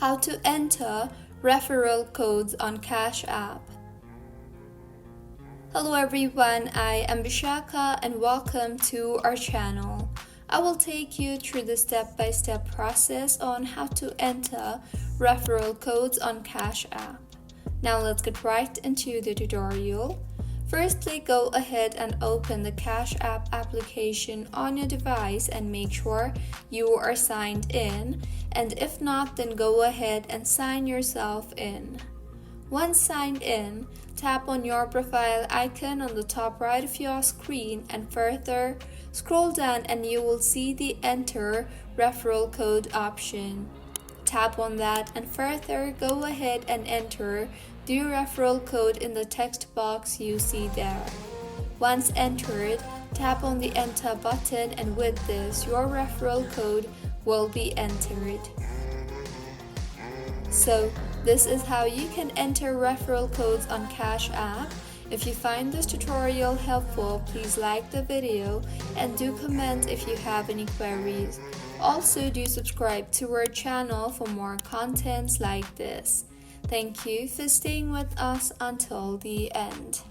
How to enter referral codes on Cash App. Hello everyone, I am Bishaka and welcome to our channel. I will take you through the step-by-step process on how to enter referral codes on Cash App. Now let's get right into the tutorial. Firstly, go ahead and open the Cash App application on your device and make sure you are signed in, and if not, then go ahead and sign yourself in. Once signed in, tap on your profile icon on the top right of your screen and further scroll down and you will see the Enter Referral Code option. Tap on that and further go ahead and enter the referral code in the text box you see there. Once entered, tap on the Enter button and with this, your referral code will be entered. So, this is how you can enter referral codes on Cash App. If you find this tutorial helpful, please like the video and do comment if you have any queries. Also, do subscribe to our channel for more contents like this. Thank you for staying with us until the end.